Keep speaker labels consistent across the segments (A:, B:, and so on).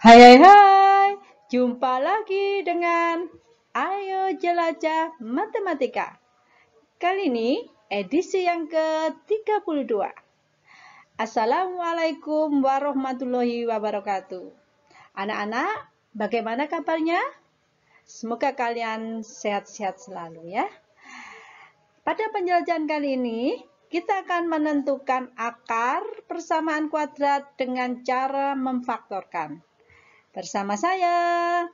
A: Hai hai hai, jumpa lagi dengan Ayo Jelajah Matematika. Kali ini edisi yang ke-32. Assalamualaikum warahmatullahi wabarakatuh. Anak-anak, bagaimana kabarnya? Semoga kalian sehat-sehat selalu ya. Pada penjelajahan kali ini, kita akan menentukan akar persamaan kuadrat dengan cara memfaktorkan. Bersama saya,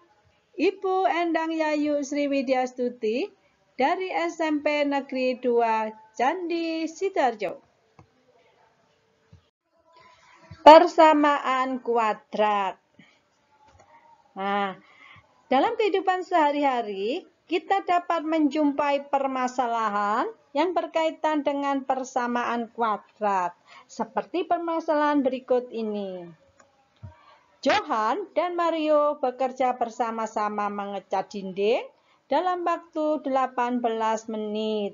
A: Ibu Endang Yayu Sriwidyastuti dari SMP Negeri 2 Candi Sidoarjo. Persamaan kuadrat. Nah, dalam kehidupan sehari-hari, kita dapat menjumpai permasalahan yang berkaitan dengan persamaan kuadrat, seperti permasalahan berikut ini. Johan dan Mario bekerja bersama-sama mengecat dinding dalam waktu 18 menit.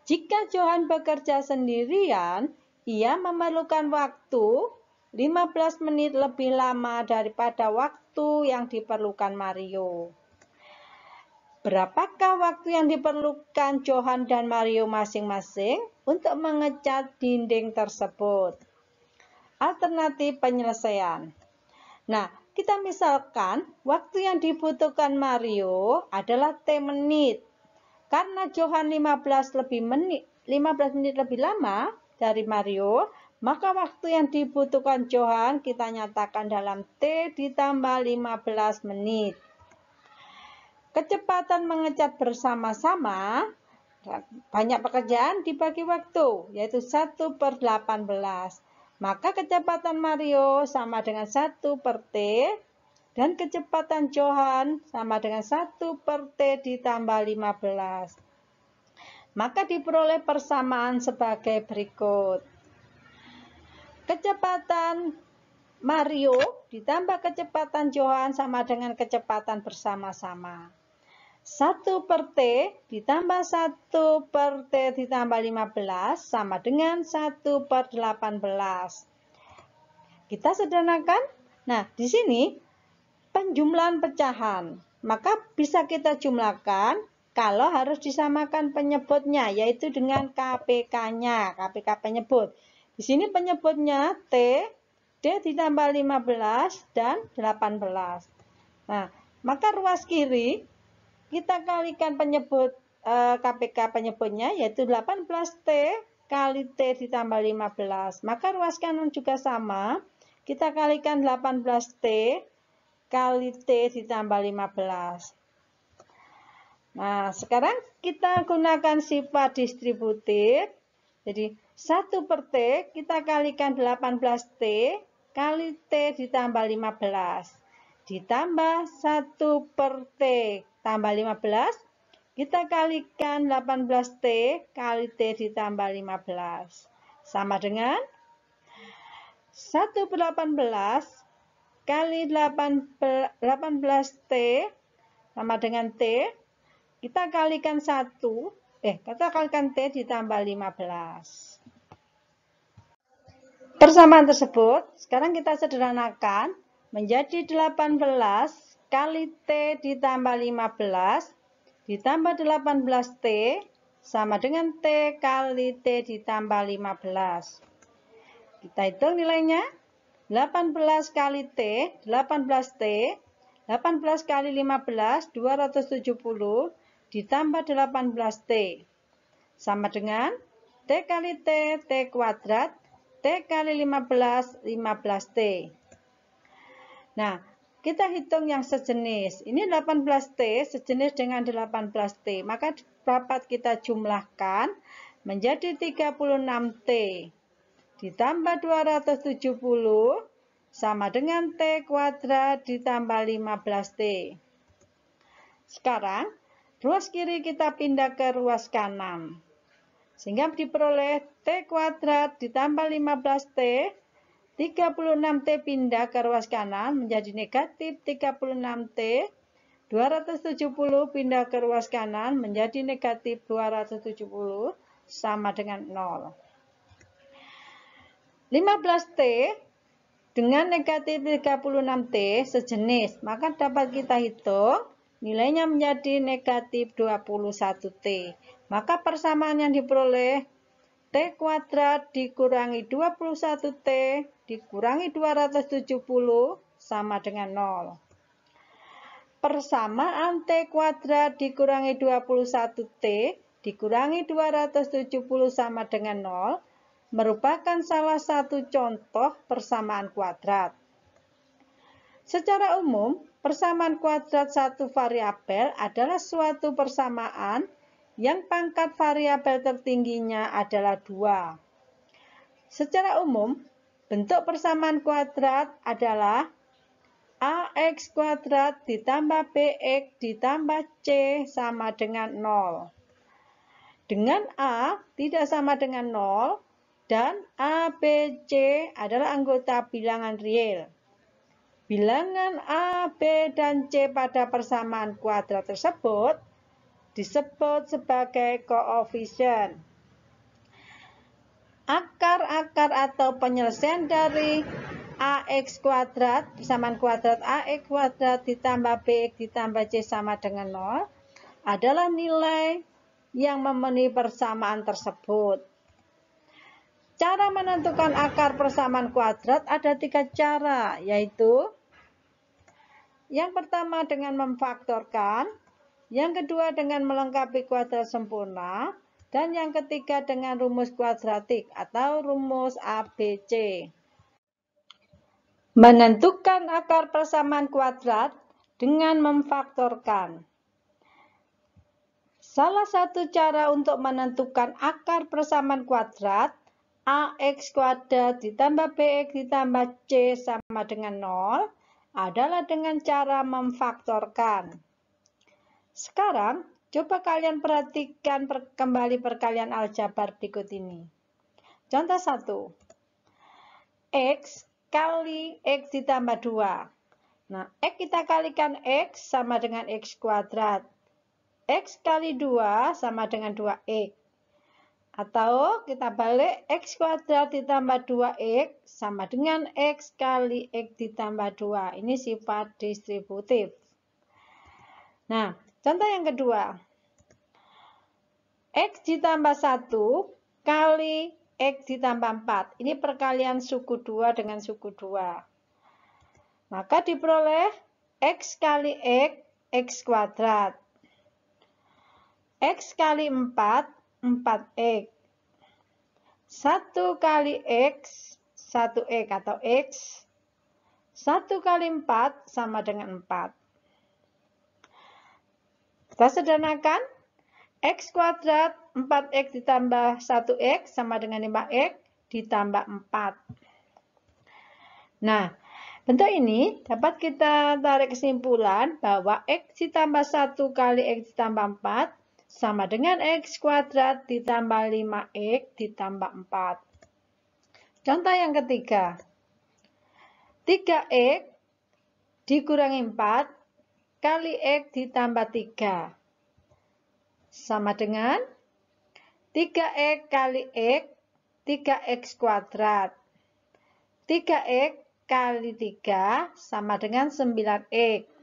A: Jika Johan bekerja sendirian, ia memerlukan waktu 15 menit lebih lama daripada waktu yang diperlukan Mario. Berapakah waktu yang diperlukan Johan dan Mario masing-masing untuk mengecat dinding tersebut? Alternatif penyelesaian. Nah, kita misalkan waktu yang dibutuhkan Mario adalah T menit. Karena Johan 15 menit lebih lama dari Mario, maka waktu yang dibutuhkan Johan kita nyatakan dalam T ditambah 15 menit. Kecepatan mengecat bersama-sama, banyak pekerjaan dibagi waktu, yaitu 1/18. Maka kecepatan Mario sama dengan 1/T dan kecepatan Johan sama dengan 1/T ditambah 15. Maka diperoleh persamaan sebagai berikut. Kecepatan Mario ditambah kecepatan Johan sama dengan kecepatan bersama-sama. 1/T ditambah 1/T ditambah 15 sama dengan 1/18. Kita sederhanakan. Nah, di sini penjumlahan pecahan. Maka bisa kita jumlahkan kalau harus disamakan penyebutnya, yaitu dengan KPK-nya, KPK penyebut. Di sini penyebutnya T ditambah 15 dan 18. Nah, maka ruas kiri kita kalikan penyebut KPK penyebutnya, yaitu 18T kali T ditambah 15. Maka ruas kanan juga sama. Kita kalikan 18T kali T ditambah 15. Nah, sekarang kita gunakan sifat distributif. Jadi, 1/T kita kalikan 18T kali T ditambah 15. Ditambah 1/T tambah 15, kita kalikan 18T kali T ditambah 15. Sama dengan 1/18 kali 18T sama dengan T. Kita kalikan kita kalikan T ditambah 15. Persamaan tersebut sekarang kita sederhanakan menjadi 18 kali T ditambah 15 ditambah 18T sama dengan T kali T ditambah 15. Kita hitung nilainya. 18 kali T, 18T, 18 kali 15, 270, ditambah 18T. Sama dengan T kali T, T kuadrat, T kali 15, 15T. Nah, kita hitung yang sejenis. Ini 18T sejenis dengan 18T. Maka dapat kita jumlahkan menjadi 36T. Ditambah 270 sama dengan T kuadrat ditambah 15T. Sekarang, ruas kiri kita pindah ke ruas kanan. Sehingga diperoleh T kuadrat ditambah 15T. 36T pindah ke ruas kanan menjadi negatif 36T. 270 pindah ke ruas kanan menjadi negatif 270 sama dengan 0. 15T dengan negatif 36T sejenis, maka dapat kita hitung nilainya menjadi negatif 21T. Maka persamaan yang diperoleh T kuadrat dikurangi 21T dikurangi 270 sama dengan 0. Persamaan T kuadrat dikurangi 21T dikurangi 270 sama dengan 0 merupakan salah satu contoh persamaan kuadrat. Secara umum, persamaan kuadrat satu variabel adalah suatu persamaan yang pangkat variabel tertingginya adalah 2. Secara umum, bentuk persamaan kuadrat adalah AX kuadrat ditambah BX ditambah C sama dengan 0. Dengan A tidak sama dengan 0 dan A, B, C adalah anggota bilangan real. Bilangan A, B, dan C pada persamaan kuadrat tersebut disebut sebagai koefisien. Akar-akar atau penyelesaian dari AX kuadrat, persamaan kuadrat AX kuadrat ditambah BX ditambah C sama dengan 0 adalah nilai yang memenuhi persamaan tersebut. Cara menentukan akar persamaan kuadrat ada 3 cara, yaitu yang pertama dengan memfaktorkan, yang kedua dengan melengkapi kuadrat sempurna, dan yang ketiga dengan rumus kuadratik atau rumus ABC. Menentukan akar persamaan kuadrat dengan memfaktorkan. Salah satu cara untuk menentukan akar persamaan kuadrat AX kuadrat ditambah BX ditambah C sama dengan 0 adalah dengan cara memfaktorkan. Sekarang, coba kalian perhatikan kembali perkalian aljabar berikut ini. Contoh 1. X kali X ditambah 2. Nah, X kita kalikan X sama dengan X kuadrat. X kali 2 sama dengan 2X. Atau kita balik, X kuadrat ditambah 2X sama dengan X kali X ditambah 2. Ini sifat distributif. Nah, contoh yang kedua. X ditambah 1 kali X ditambah 4. Ini perkalian suku 2 dengan suku 2. Maka diperoleh X kali X, X kuadrat. X kali 4, 4X. 1 kali X, 1X atau X. 1 kali 4 sama dengan 4. Kita sederhanakan. X kuadrat 4X ditambah 1X sama dengan 5X ditambah 4. Nah, bentuk ini dapat kita tarik kesimpulan bahwa X ditambah 1 kali X ditambah 4 sama dengan X kuadrat ditambah 5X ditambah 4. Contoh yang ketiga. 3X dikurangi 4 kali X ditambah 3. Sama dengan 3X kali X, 3X kuadrat. 3X kali 3 sama dengan 9X.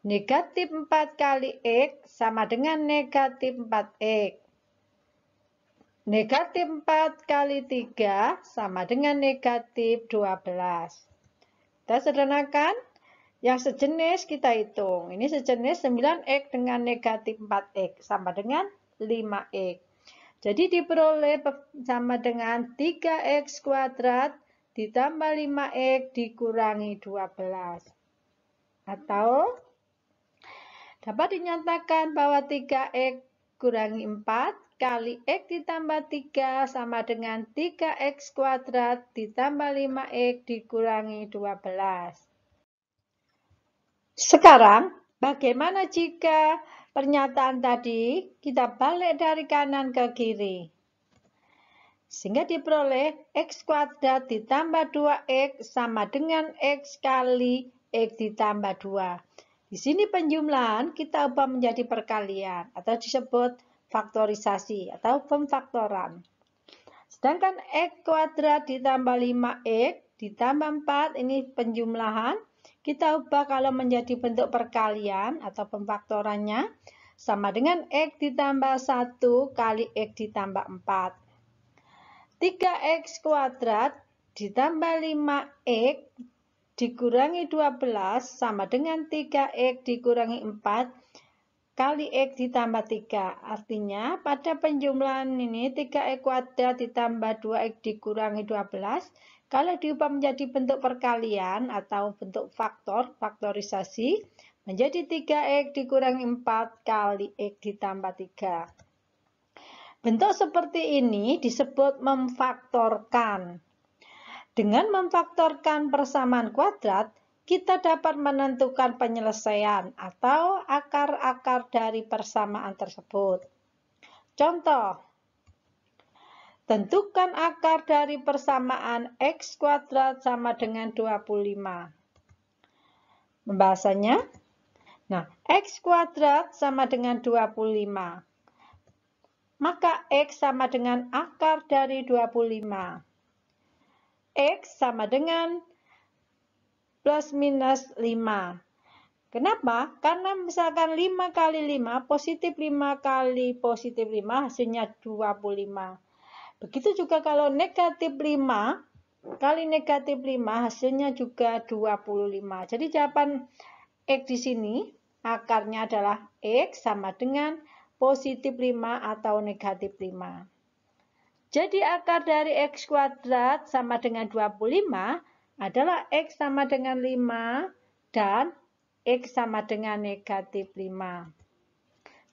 A: Negatif 4 kali X sama dengan negatif 4X. Negatif 4 kali 3 sama dengan negatif 12. Kita sederhanakan. Yang sejenis kita hitung. Ini sejenis 9X dengan negatif 4X sama dengan 5X. Jadi diperoleh sama dengan 3X kuadrat ditambah 5X dikurangi 12. Atau dapat dinyatakan bahwa 3X kurangi 4 kali X ditambah 3 sama dengan 3X kuadrat ditambah 5X dikurangi 12. Sekarang, bagaimana jika pernyataan tadi kita balik dari kanan ke kiri? Sehingga diperoleh X kuadrat ditambah 2X sama dengan X kali X ditambah 2. Di sini penjumlahan kita ubah menjadi perkalian atau disebut faktorisasi atau pemfaktoran. Sedangkan X kuadrat ditambah 5X ditambah 4, ini penjumlahan. Kita ubah kalau menjadi bentuk perkalian atau pemfaktorannya, sama dengan X ditambah 1 kali X ditambah 4. 3X kuadrat ditambah 5X dikurangi 12 sama dengan 3X dikurangi 4 kali X ditambah 3. Artinya pada penjumlahan ini 3X kuadrat ditambah 2X dikurangi 12. Kalau diubah menjadi bentuk perkalian atau bentuk faktorisasi, menjadi 3X dikurangi 4 kali X ditambah 3. Bentuk seperti ini disebut memfaktorkan. Dengan memfaktorkan persamaan kuadrat, kita dapat menentukan penyelesaian atau akar-akar dari persamaan tersebut. Contoh, tentukan akar dari persamaan X kuadrat sama dengan 25. Pembahasannya, nah, X kuadrat sama dengan 25. Maka X sama dengan akar dari 25. X sama dengan plus minus 5. Kenapa? Karena misalkan 5 kali 5, positif 5 kali positif 5, hasilnya 25. Begitu juga kalau negatif 5 kali negatif 5, hasilnya juga 25. Jadi jawaban X di sini, akarnya adalah X sama dengan positif 5 atau negatif 5. Jadi akar dari X kuadrat sama dengan 25 adalah X sama dengan 5 dan X sama dengan negatif 5.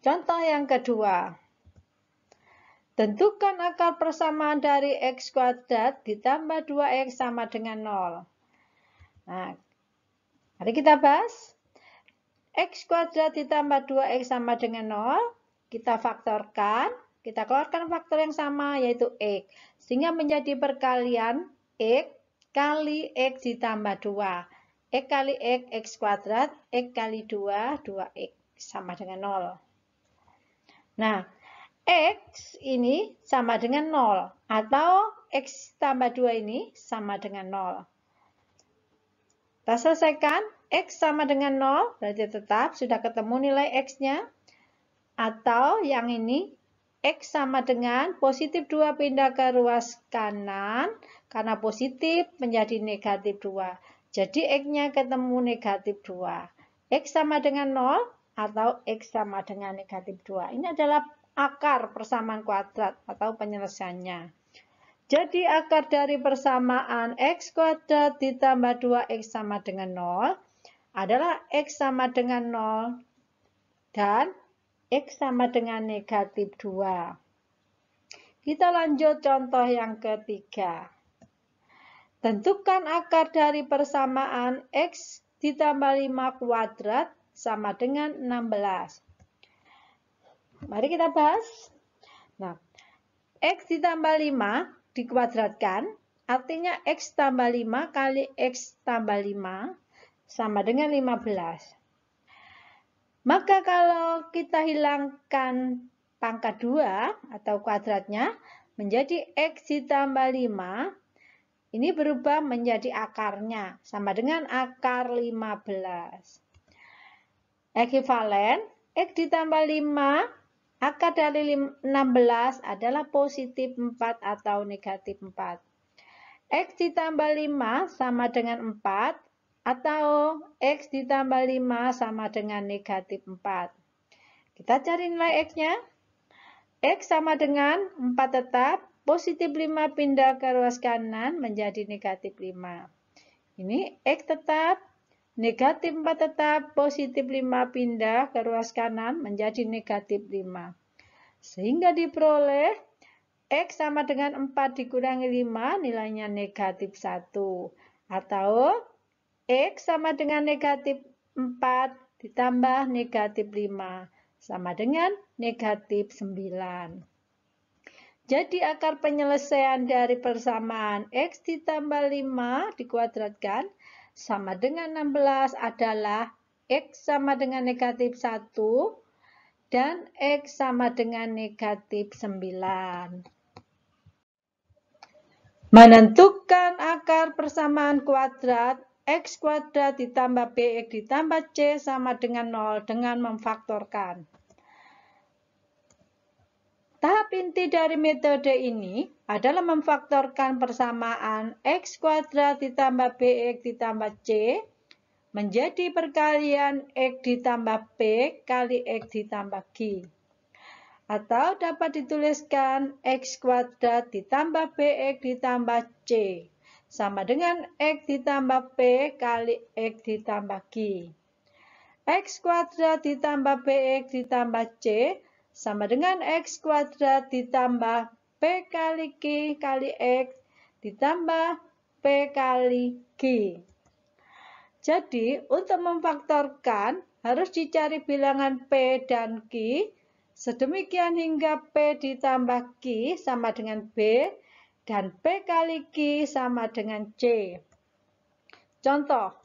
A: Contoh yang kedua. Tentukan akar persamaan dari X kuadrat ditambah 2X sama dengan 0. Nah, mari kita bahas. X kuadrat ditambah 2X sama dengan 0. Kita faktorkan. Kita keluarkan faktor yang sama, yaitu X. Sehingga menjadi perkalian X kali X ditambah 2. X kali X, X kuadrat. X kali 2, 2X. Sama dengan 0. Nah, X ini sama dengan 0. Atau X tambah 2 ini sama dengan 0. Kita selesaikan. X sama dengan 0. Berarti tetap sudah ketemu nilai X-nya. Atau yang ini, X sama dengan positif 2 pindah ke ruas kanan, karena positif menjadi negatif 2. Jadi X-nya ketemu negatif 2. X sama dengan 0 atau X sama dengan negatif 2. Ini adalah akar persamaan kuadrat atau penyelesaiannya. Jadi akar dari persamaan X kuadrat ditambah 2X sama dengan 0 adalah X sama dengan 0 dan X sama dengan negatif 2. Kita lanjut contoh yang ketiga. Tentukan akar dari persamaan X ditambah 5 kuadrat sama dengan 16. Mari kita bahas. Nah, X ditambah 5 dikuadratkan, artinya X tambah 5 kali X tambah 5 sama dengan 15. Maka kalau kita hilangkan pangkat 2 atau kuadratnya menjadi X ditambah 5, ini berubah menjadi akarnya, sama dengan akar 15. Ekivalen, X ditambah 5, akar dari 16 adalah positif 4 atau negatif 4. X ditambah 5 sama dengan 4. Atau X ditambah 5 sama dengan negatif 4. Kita cari nilai X-nya. X sama dengan 4 tetap, positif 5 pindah ke ruas kanan menjadi negatif 5. Ini X tetap, negatif 4 tetap, positif 5 pindah ke ruas kanan menjadi negatif 5. Sehingga diperoleh X sama dengan 4 dikurangi 5, nilainya negatif 1. Atau X sama dengan negatif 4 ditambah negatif 5 sama dengan negatif 9. Jadi akar penyelesaian dari persamaan X ditambah 5 dikuadratkan sama dengan 16 adalah X sama dengan negatif 1 dan X sama dengan negatif 9. Menentukan akar persamaan kuadrat X kuadrat ditambah BX ditambah C sama dengan 0 dengan memfaktorkan. Tahap inti dari metode ini adalah memfaktorkan persamaan X kuadrat ditambah BX ditambah C menjadi perkalian X ditambah P kali X ditambah Q. Atau dapat dituliskan X kuadrat ditambah BX ditambah C sama dengan X ditambah P kali X ditambah Q. X kuadrat ditambah BX ditambah C sama dengan X kuadrat ditambah P kali Q kali X ditambah P kali Q. Jadi, untuk memfaktorkan harus dicari bilangan P dan Q sedemikian hingga P ditambah Q sama dengan B dan P kali Q sama dengan C. Contoh,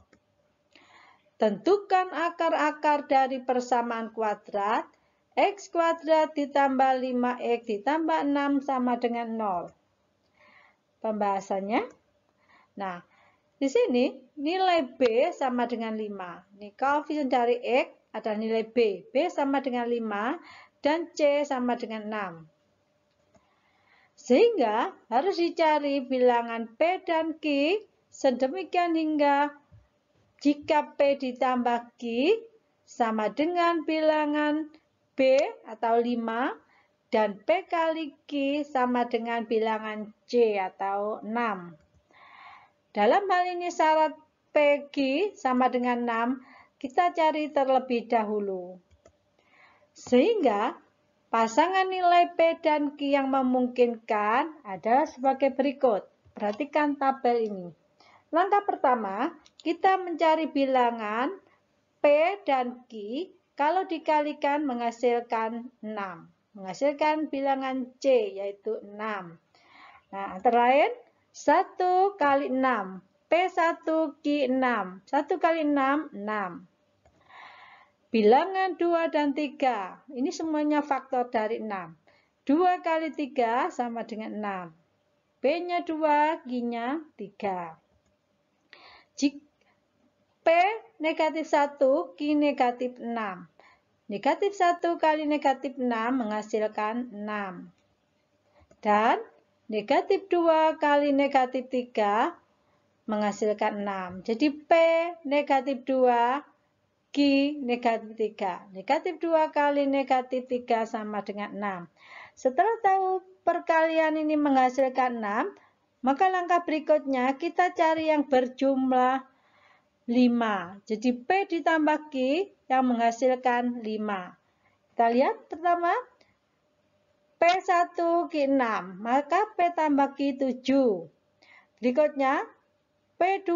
A: tentukan akar-akar dari persamaan kuadrat X kuadrat ditambah 5X ditambah 6 sama dengan 0. Pembahasannya. Nah, di sini nilai B sama dengan 5. Ini koefisien dari X ada nilai B. B sama dengan 5 dan C sama dengan 6. Sehingga harus dicari bilangan P dan Q sedemikian hingga jika P ditambah Q sama dengan bilangan B atau 5 dan P kali Q sama dengan bilangan C atau 6. Dalam hal ini syarat PQ sama dengan 6 kita cari terlebih dahulu. Sehingga pasangan nilai P dan Q yang memungkinkan adalah sebagai berikut. Perhatikan tabel ini. Langkah pertama, kita mencari bilangan P dan Q kalau dikalikan menghasilkan 6. Menghasilkan bilangan C yaitu 6. Nah, antara lain 1 kali 6. P1 Q6. 1 kali 6, 6. Bilangan 2 dan 3. Ini semuanya faktor dari 6. 2 kali 3 sama dengan 6. P-nya 2, Q-nya 3. P negatif 1, Q negatif 6. Negatif 1 kali negatif 6 menghasilkan 6. Dan negatif 2 kali negatif 3 menghasilkan 6. Jadi P negatif 2, Q negatif 3. Negatif 2 kali negatif 3 sama dengan 6. Setelah tahu perkalian ini menghasilkan 6, maka langkah berikutnya kita cari yang berjumlah 5. Jadi P ditambah Q yang menghasilkan 5. Kita lihat pertama, P1 Q6, maka P tambah Q 7. Berikutnya, P2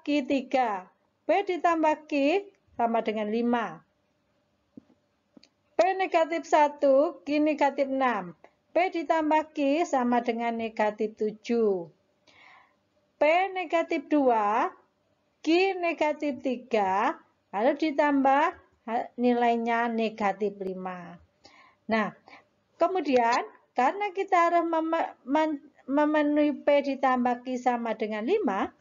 A: Q3. P ditambah Q sama dengan 5. P negatif 1, Q negatif 6. P ditambah Q sama dengan negatif 7. P negatif 2, Q negatif 3, lalu ditambah nilainya negatif 5. Nah, kemudian karena kita harus memenuhi P ditambah Q sama dengan 5,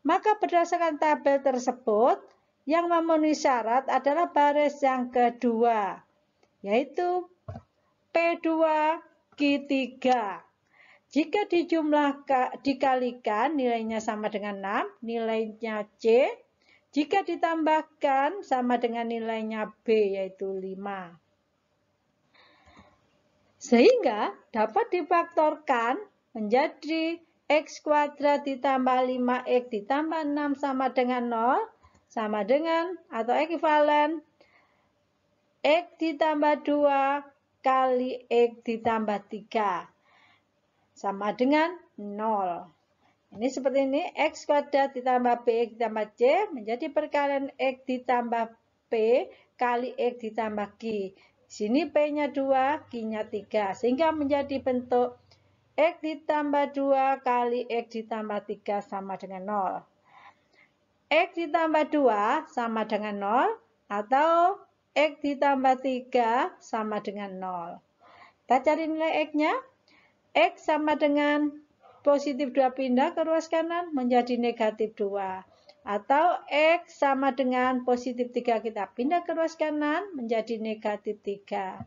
A: maka berdasarkan tabel tersebut, yang memenuhi syarat adalah baris yang kedua, yaitu P2 Q3. Jika dikalikan nilainya sama dengan 6, nilainya C. Jika ditambahkan sama dengan nilainya B yaitu 5. Sehingga dapat difaktorkan menjadi X kuadrat ditambah 5X ditambah 6 sama dengan 0 sama dengan atau ekuivalen X ditambah 2 kali X ditambah 3. Sama dengan 0. Ini seperti ini, X kuadrat ditambah BX ditambah C menjadi perkalian X ditambah P kali X ditambah Q. Di sini P-nya 2, Q-nya 3. Sehingga menjadi bentuk X ditambah 2 kali X ditambah 3 sama dengan 0. X ditambah 2 sama dengan 0 atau X ditambah 3 sama dengan 0. Kita cari nilai X-nya. X sama dengan P positif 2 pindah ke ruas kanan menjadi negatif 2. Atau X sama dengan positif 3 kita pindah ke ruas kanan menjadi negatif 3.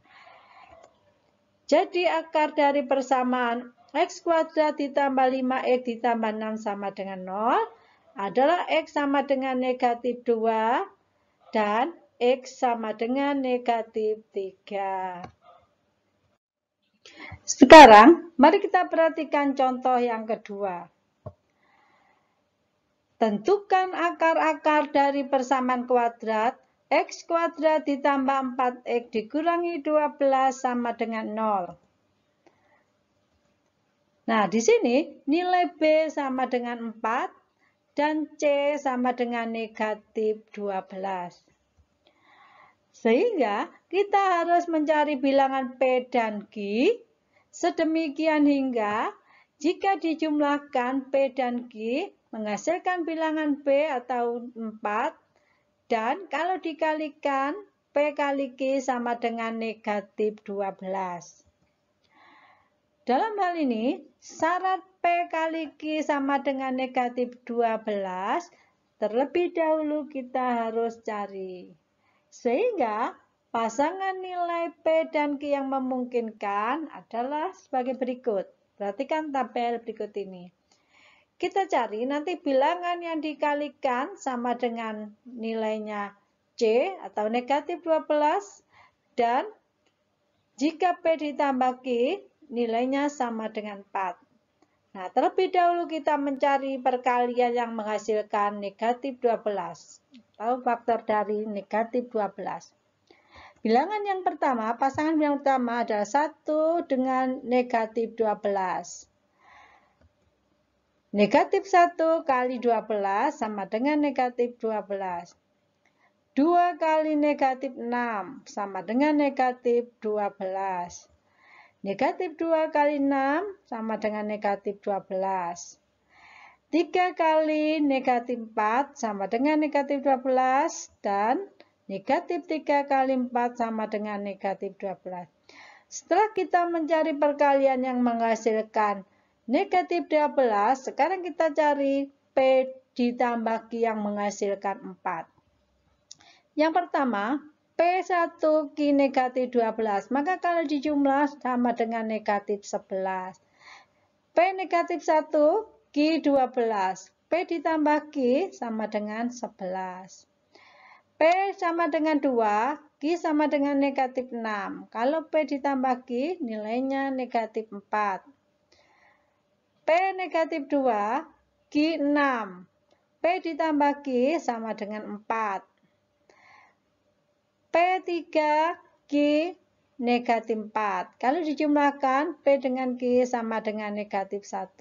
A: Jadi akar dari persamaan X kuadrat ditambah 5X ditambah 6 sama dengan 0 adalah X sama dengan negatif 2 dan X sama dengan negatif 3. Sekarang, mari kita perhatikan contoh yang kedua. Tentukan akar-akar dari persamaan kuadrat X kuadrat ditambah 4X dikurangi 12 sama dengan 0. Nah, di sini nilai B sama dengan 4 dan C sama dengan negatif 12. Sehingga kita harus mencari bilangan P dan Q sedemikian hingga jika dijumlahkan P dan Q menghasilkan bilangan B atau 4 dan kalau dikalikan P kali Q sama dengan negatif 12. Dalam hal ini syarat P kali Q sama dengan negatif 12 terlebih dahulu kita harus cari. Sehingga pasangan nilai P dan Q yang memungkinkan adalah sebagai berikut. Perhatikan tabel berikut ini. Kita cari nanti bilangan yang dikalikan sama dengan nilainya C atau negatif 12 dan jika P ditambah Q nilainya sama dengan 4. Nah, terlebih dahulu kita mencari perkalian yang menghasilkan negatif 12 atau faktor dari negatif 12. Bilangan yang pertama, pasangan bilangan pertama adalah 1 dengan negatif 12. Negatif 1 kali 12 sama dengan negatif 12. 2 kali negatif 6 sama dengan negatif 12. Negatif 2 kali 6 sama dengan negatif 12. 3 kali negatif 4 sama dengan negatif 12. Dan negatif 3 kali 4 sama dengan negatif 12. Setelah kita mencari perkalian yang menghasilkan negatif 12, sekarang kita cari P ditambah Q yang menghasilkan 4. Yang pertama, P1 Q negatif 12, maka kalau dijumlah sama dengan negatif 11. P negatif 1 Q 12, P ditambah Q sama dengan 11. P sama dengan 2, Q sama dengan negatif 6. Kalau P ditambah Q, nilainya negatif 4. P negatif 2, Q 6. P ditambah Q sama dengan 4. P3, Q negatif 4. Kalau dijumlahkan, P dengan Q sama dengan negatif 1.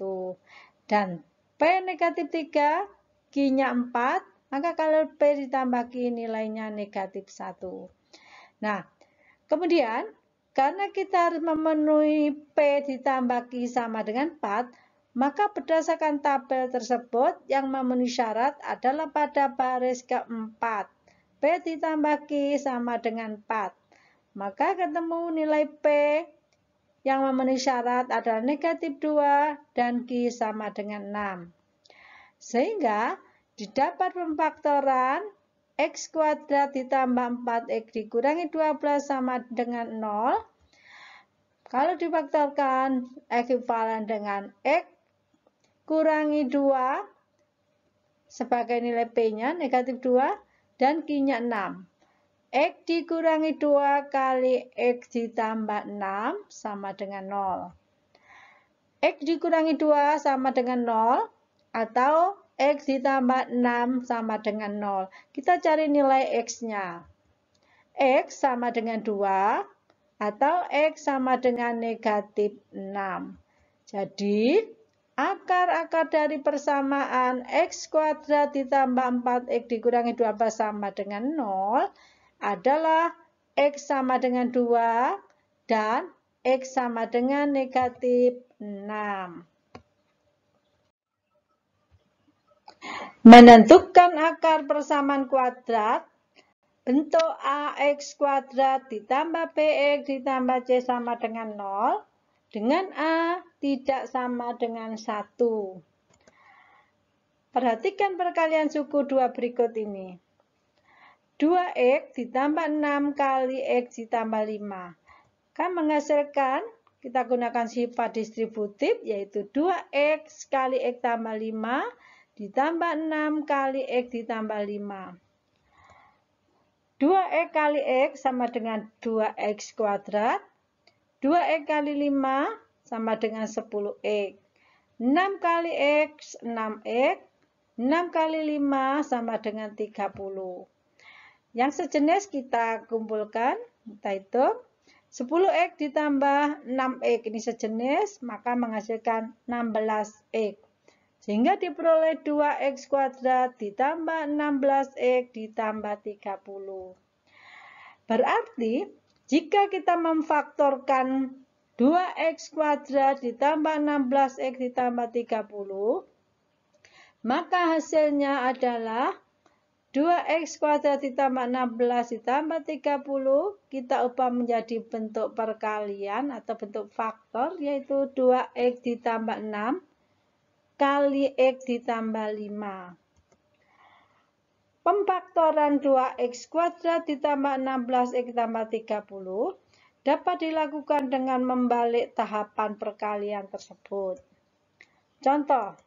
A: Dan P negatif 3, Q-nya 4. Maka kalau P ditambah Q nilainya negatif 1. Nah, kemudian karena kita harus memenuhi P ditambah Q sama dengan 4, maka berdasarkan tabel tersebut yang memenuhi syarat adalah pada baris keempat. P ditambah Q sama dengan 4. Maka ketemu nilai P yang memenuhi syarat adalah negatif 2 dan Q sama dengan 6. Sehingga didapat pemfaktoran X kuadrat ditambah 4X dikurangi 12 sama dengan 0. Kalau difaktorkan ekuivalen dengan X kurangi 2 sebagai nilai P-nya negatif 2 dan Q-nya 6. X dikurangi 2 kali X ditambah 6 sama dengan 0. X dikurangi 2 sama dengan 0 atau X ditambah 6 sama dengan 0. Kita cari nilai X-nya. X sama dengan 2 atau X sama dengan negatif 6. Jadi, akar-akar dari persamaan X kuadrat ditambah 4X dikurangi 12 sama dengan 0 adalah X sama dengan 2 dan X sama dengan negatif 6. Menentukan akar persamaan kuadrat, bentuk AX kuadrat ditambah BX ditambah C sama dengan 0, dengan A tidak sama dengan 1. Perhatikan perkalian suku 2 berikut ini. 2x ditambah 6 kali x ditambah 5. Kan menghasilkan, kita gunakan sifat distributif, yaitu 2x kali x tambah 5 ditambah 6 kali x ditambah 5. 2x kali x sama dengan 2x kuadrat. 2x kali 5 sama dengan 10x. 6 kali x, 6x. 6 kali 5 sama dengan 30. Yang sejenis kita kumpulkan, kita hitung. 10x ditambah 6x ini sejenis, maka menghasilkan 16x. Sehingga diperoleh 2x kuadrat ditambah 16x ditambah 30. Berarti, jika kita memfaktorkan 2x kuadrat ditambah 16x ditambah 30, maka hasilnya adalah 2x kuadrat ditambah 16 ditambah 30, kita ubah menjadi bentuk perkalian atau bentuk faktor, yaitu 2x ditambah 6 kali x ditambah 5. Pemfaktoran 2x kuadrat ditambah 16x ditambah 30 dapat dilakukan dengan membalik tahapan perkalian tersebut. Contoh,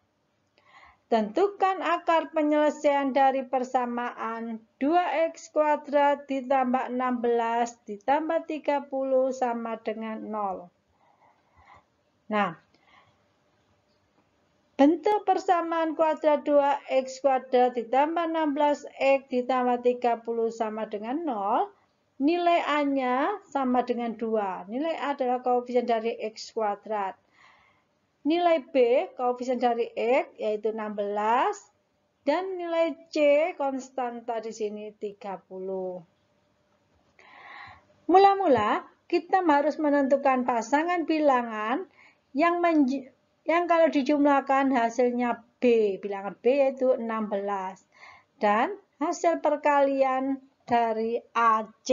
A: tentukan akar penyelesaian dari persamaan 2x kuadrat ditambah 16 ditambah 30 sama dengan 0. Nah, bentuk persamaan kuadrat 2x kuadrat ditambah 16x ditambah 30 sama dengan 0, nilai A-nya sama dengan 2. Nilai A adalah koefisien dari x kuadrat. Nilai B, koefisien dari X, yaitu 16. Dan nilai C, konstanta di sini 30. Mula-mula, kita harus menentukan pasangan bilangan yang kalau dijumlahkan hasilnya B. Bilangan B yaitu 16. Dan hasil perkalian dari AC.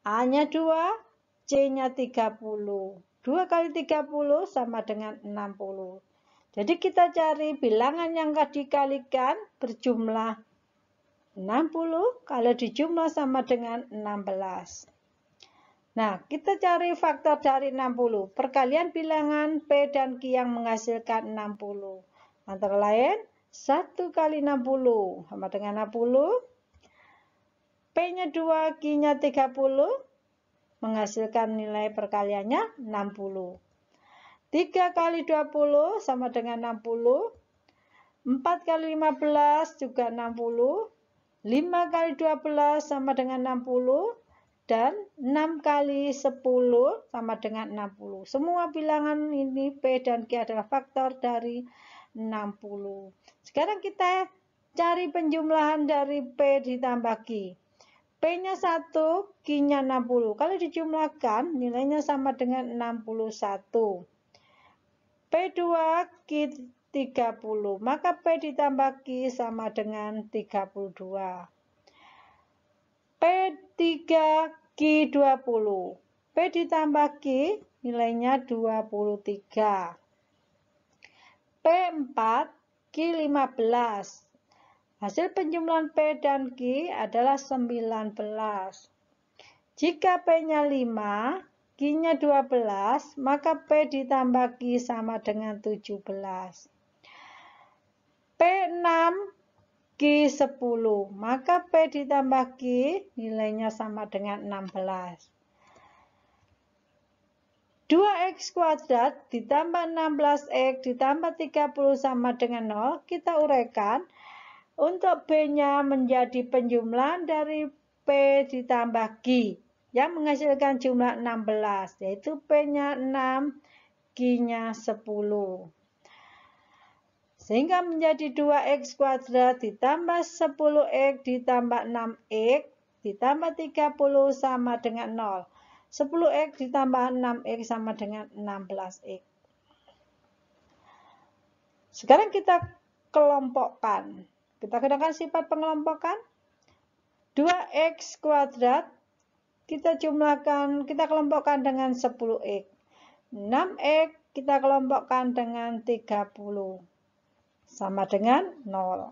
A: A-nya 2, C-nya 30. 2 kali 30 sama dengan 60. Jadi kita cari bilangan yang dikalikan berjumlah 60 kalau dijumlah sama dengan 16. Nah, kita cari faktor dari 60. Perkalian bilangan P dan Q yang menghasilkan 60. Antara lain, 1 kali 60 sama dengan 60. P-nya 2, Q-nya 30. Menghasilkan nilai perkaliannya 60. 3 kali 20 sama dengan 60. 4 kali 15 juga 60. 5 kali 12 sama dengan 60. Dan 6 kali 10 sama dengan 60. Semua bilangan ini P dan Q adalah faktor dari 60. Sekarang kita cari penjumlahan dari P ditambah Q. P-nya 1, Q-nya 60. Kalau dijumlahkan, nilainya sama dengan 61. P2, Q 30. Maka P ditambah Q sama dengan 32. P3, Q 20. P ditambah Q, nilainya 23. P4, Q 15. Hasil penjumlahan P dan Q adalah 19. Jika P-nya 5, Q-nya 12, maka P ditambah Q sama dengan 17. P6, Q 10, maka P ditambah Q nilainya sama dengan 16. 2x kuadrat ditambah 16x ditambah 30 sama dengan 0, kita uraikan. Untuk B-nya menjadi penjumlahan dari P ditambah Q yang menghasilkan jumlah 16, yaitu P-nya 6, Q-nya 10. Sehingga menjadi 2x kuadrat ditambah 10x ditambah 6x ditambah 30 sama dengan 0. 10x ditambah 6x sama dengan 16x. Sekarang kita kelompokkan. Kita gunakan sifat pengelompokan. 2x kuadrat kita kelompokkan dengan 10x. 6X kita kelompokkan dengan 30. Sama dengan 0.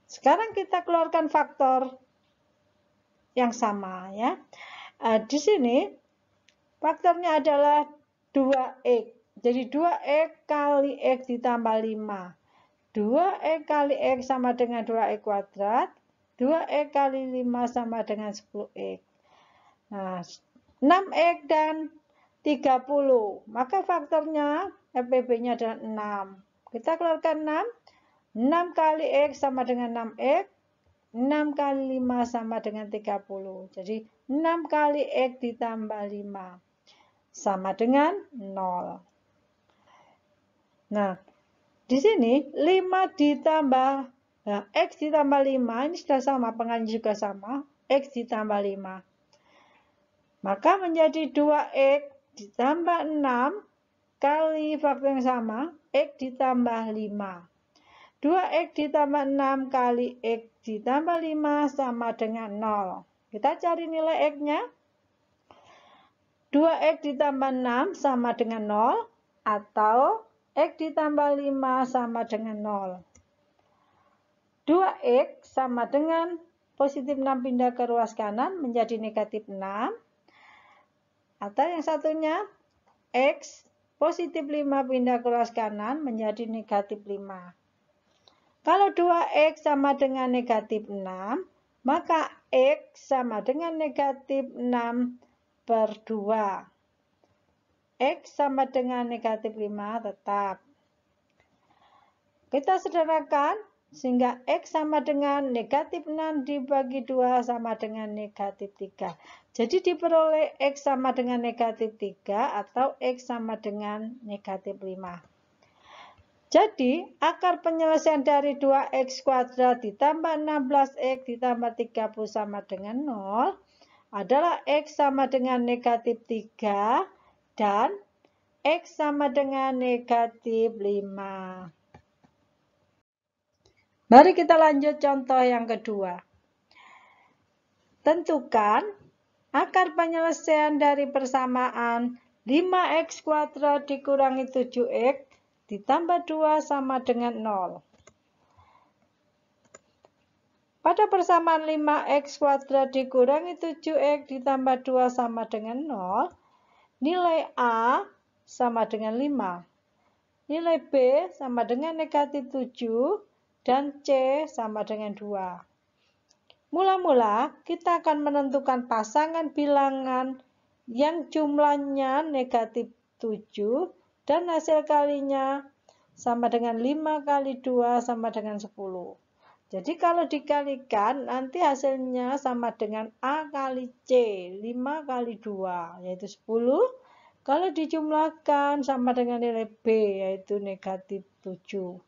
A: Sekarang kita keluarkan faktor yang sama ya. Di sini faktornya adalah 2X. Jadi 2X kali X ditambah 5. 2X kali X sama dengan 2X kuadrat. 2X kali 5 sama dengan 10X. Nah, 6X dan 30. Maka faktornya FPB-nya adalah 6. Kita keluarkan 6. 6 kali X sama dengan 6X. 6 kali 5 sama dengan 30. Jadi 6 kali X ditambah 5 sama dengan 0. Nah, di sini 5 ditambah X ditambah 5, ini sudah sama, pengalinya juga sama, X ditambah 5. Maka menjadi 2X ditambah 6 kali faktor yang sama, X ditambah 5. 2X ditambah 6 kali X ditambah 5 sama dengan 0. Kita cari nilai X-nya. 2X ditambah 6 sama dengan 0 atau X ditambah 5 sama dengan 0. 2X sama dengan positif 6 pindah ke ruas kanan menjadi negatif 6. Atau yang satunya X positif 5 pindah ke ruas kanan menjadi negatif 5. Kalau 2X sama dengan negatif 6, maka X sama dengan negatif 6 per 2. X sama dengan negatif 5 tetap. Kita sederhanakan sehingga X sama dengan negatif 6 dibagi 2 sama dengan negatif 3. Jadi diperoleh X sama dengan negatif 3 atau X sama dengan negatif 5. Jadi akar penyelesaian dari 2X kuadrat ditambah 16X ditambah 30 sama dengan 0 adalah X sama dengan negatif 3 dan X sama dengan negatif 5. Mari kita lanjut contoh yang kedua. Tentukan akar penyelesaian dari persamaan 5X kuadrat dikurangi 7X ditambah 2 sama dengan 0. Pada persamaan 5X kuadrat dikurangi 7X ditambah 2 sama dengan 0, nilai A sama dengan 5. Nilai B sama dengan negatif 7 dan C sama dengan 2. Mula-mula kita akan menentukan pasangan bilangan yang jumlahnya negatif 7 dan hasil kalinya sama dengan 5 kali 2 sama dengan 10. Jadi kalau dikalikan nanti hasilnya sama dengan A kali C, 5 kali 2 yaitu 10. Kalau dijumlahkan sama dengan nilai B yaitu negatif 7.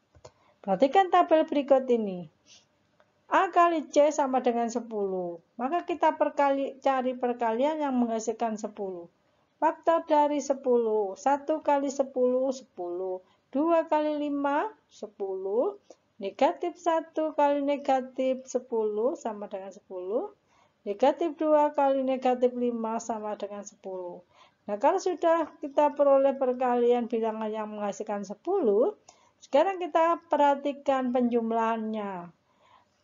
A: Perhatikan tabel berikut ini. A kali C sama dengan 10. Maka kita cari perkalian yang menghasilkan 10. Faktor dari 10. 1 kali 10, 10. 2 kali 5, 10. Negatif 1 kali negatif 10 sama dengan 10. Negatif 2 kali negatif 5 sama dengan 10. Nah, kalau sudah kita peroleh perkalian bilangan yang menghasilkan 10, sekarang kita perhatikan penjumlahannya.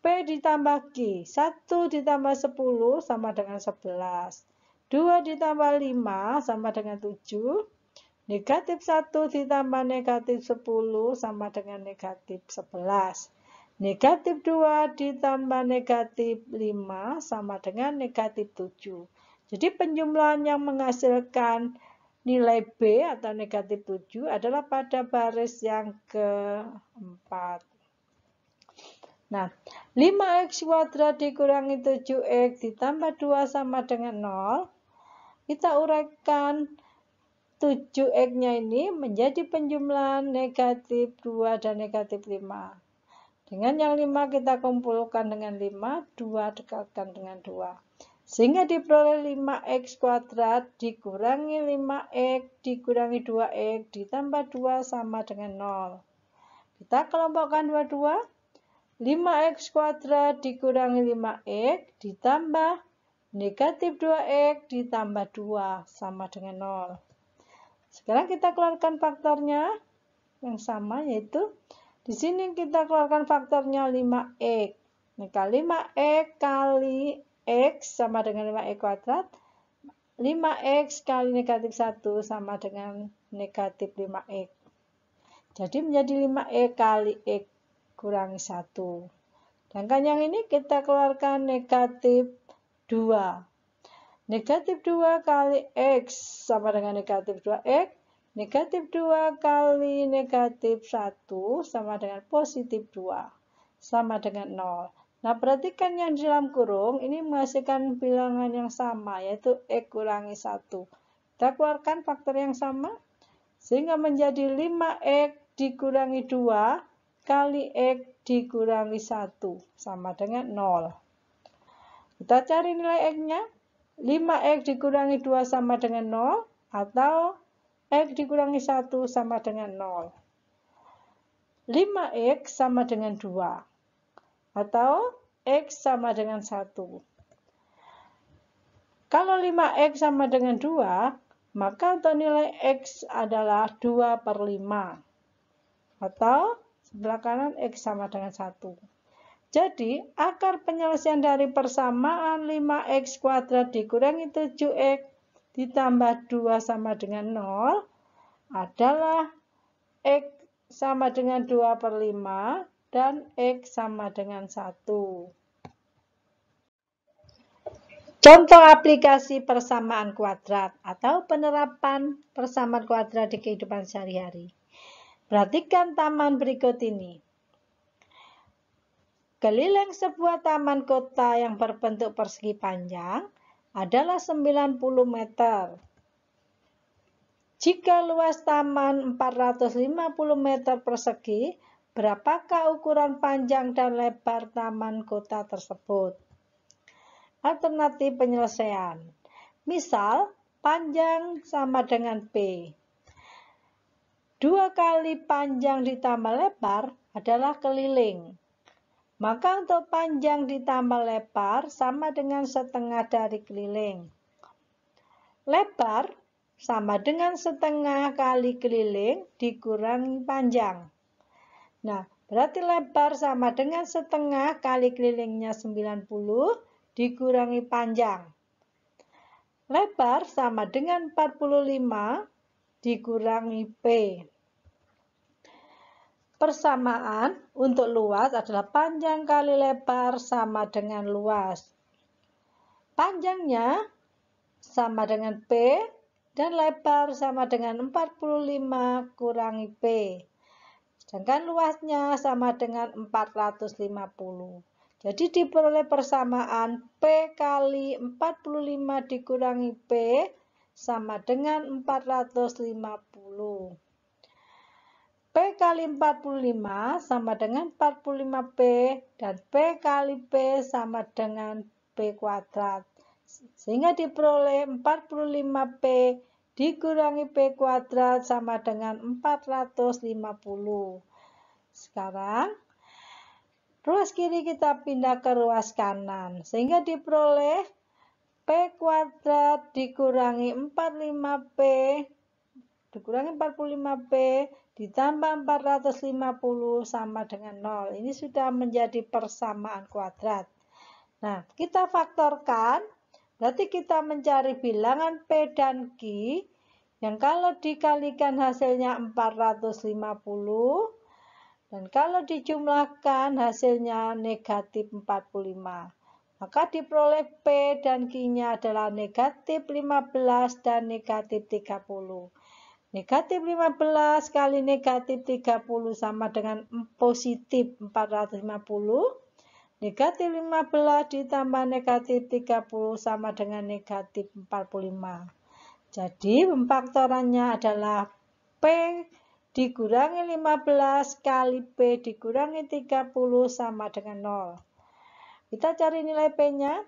A: P ditambah Q, 1 ditambah 10 sama dengan 11. 2 ditambah 5 sama dengan 7. Negatif 1 ditambah negatif 10 sama dengan negatif 11. Negatif 2 ditambah negatif 5 sama dengan negatif 7. Jadi penjumlahan yang menghasilkan nilai B atau negatif 7 adalah pada baris yang keempat. Nah, 5X kuadrat dikurangi 7X ditambah 2 sama dengan 0. Kita uraikan 7X-nya ini menjadi penjumlahan negatif 2 dan negatif 5. Dengan yang 5 kita kumpulkan dengan 5, 2 dekatkan dengan 2. Sehingga diperoleh 5X kuadrat dikurangi 5X dikurangi 2X ditambah 2 sama dengan 0. Kita kelompokkan dua-dua. 5X kuadrat dikurangi 5X ditambah negatif 2X ditambah 2 sama dengan 0. Sekarang kita keluarkan faktornya yang sama, yaitu di sini kita keluarkan faktornya 5x. Maka 5x kali x sama dengan 5x kuadrat. 5x kali negatif 1 sama dengan negatif 5x. Jadi menjadi 5x kali x kurangi 1. Sedangkan yang ini kita keluarkan negatif 2. Negatif 2 kali x sama dengan negatif 2x. Negatif 2 kali negatif 1 sama dengan positif 2. Sama dengan 0. Nah, perhatikan yang di dalam kurung ini menghasilkan bilangan yang sama, yaitu x kurangi 1. Kita keluarkan faktor yang sama, sehingga menjadi 5x dikurangi 2 kali x dikurangi 1 sama dengan 0. Kita cari nilai x-nya. 5x dikurangi 2 sama dengan 0 atau x dikurangi 1 sama dengan 0. 5x sama dengan 2 atau x sama dengan 1. Kalau 5x sama dengan 2, maka untuk nilai x adalah 2/5 atau sebelah kanan x sama dengan 1. Jadi, akar penyelesaian dari persamaan 5x kuadrat dikurangi 7x ditambah 2 sama dengan 0 adalah x sama dengan 2/5 dan x sama dengan 1. Contoh aplikasi persamaan kuadrat atau penerapan persamaan kuadrat di kehidupan sehari-hari. Perhatikan taman berikut ini. Keliling sebuah taman kota yang berbentuk persegi panjang adalah 90 meter. Jika luas taman 450 meter persegi, berapakah ukuran panjang dan lebar taman kota tersebut? Alternatif penyelesaian. Misal, panjang sama dengan P. 2 kali panjang ditambah lebar adalah keliling. Maka untuk panjang ditambah lebar sama dengan setengah dari keliling. Lebar sama dengan setengah kali keliling dikurangi panjang. Nah, berarti lebar sama dengan setengah kali kelilingnya 90 dikurangi panjang. Lebar sama dengan 45 dikurangi P. Persamaan untuk luas adalah panjang kali lebar sama dengan luas. Panjangnya sama dengan P dan lebar sama dengan 45 kurangi P. Sedangkan luasnya sama dengan 450. Jadi diperoleh persamaan P kali 45 dikurangi P sama dengan 450. P kali 45 sama dengan 45P dan P kali P sama dengan P kuadrat. Sehingga diperoleh 45P dikurangi P kuadrat sama dengan 450. Sekarang, ruas kiri kita pindah ke ruas kanan. Sehingga diperoleh P kuadrat dikurangi 45P dikurangi 45P ditambah 450 sama dengan 0. Ini sudah menjadi persamaan kuadrat. Nah, kita faktorkan. Berarti kita mencari bilangan P dan Q yang kalau dikalikan hasilnya 450 dan kalau dijumlahkan hasilnya negatif 45. Maka diperoleh P dan Q-nya adalah negatif 15 dan negatif 30. Negatif 15 kali negatif 30 sama dengan positif 450. Negatif 15 ditambah negatif 30 sama dengan negatif 45. Jadi pemfaktorannya adalah P dikurangi 15 kali P dikurangi 30 sama dengan 0. Kita cari nilai P-nya.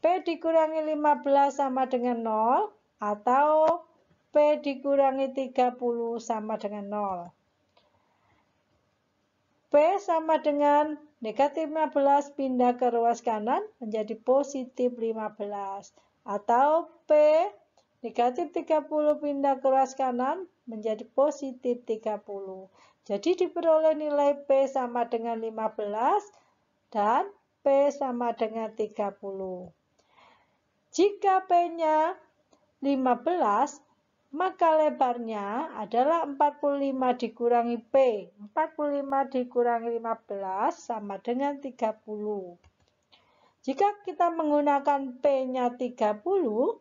A: P dikurangi 15 sama dengan 0 atau P dikurangi 30 sama dengan 0. P sama dengan negatif 15 pindah ke ruas kanan menjadi positif 15. Atau P Negatif 30 pindah ke ruas kanan menjadi positif 30. Jadi diperoleh nilai P sama dengan 15 dan P sama dengan 30. Jika P-nya 15, maka lebarnya adalah 45 dikurangi P. 45 dikurangi 15 sama dengan 30. Jika kita menggunakan P-nya 30,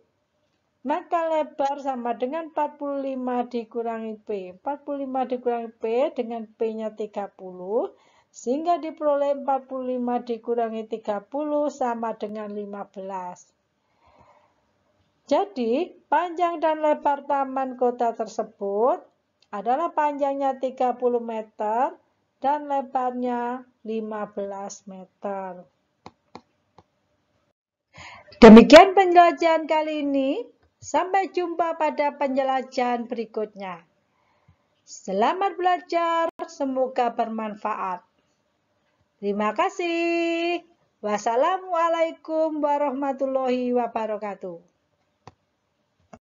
A: maka lebar sama dengan 45 dikurangi P. 45 dikurangi P dengan P-nya 30, sehingga diperoleh 45 dikurangi 30 sama dengan 15. Jadi, panjang dan lebar taman kota tersebut adalah panjangnya 30 meter dan lebarnya 15 meter. Demikian penjelajahan kali ini. Sampai jumpa pada penjelajahan berikutnya. Selamat belajar, semoga bermanfaat. Terima kasih. Wassalamualaikum warahmatullahi wabarakatuh.